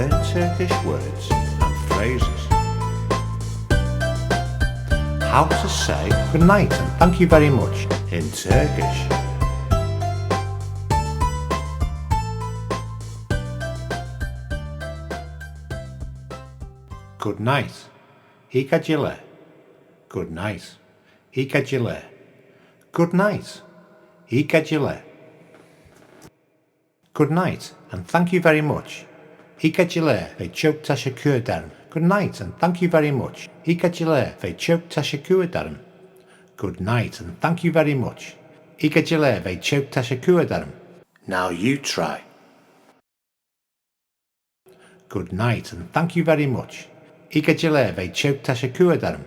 Learn Turkish words and phrases. How to say good night and thank you very much in Turkish. Good night. İyi geceler. Good night. İyi geceler. Good night. İyi geceler. Good night and thank you very much. İyi geceler ve çok teşekkür ederim. Good night and thank you very much. İyi geceler ve çok teşekkür ederim. Good night and thank you very much. İyi geceler ve çok teşekkür ederim. Now you try. Good night and thank you very much. İyi geceler ve çok teşekkür ederim.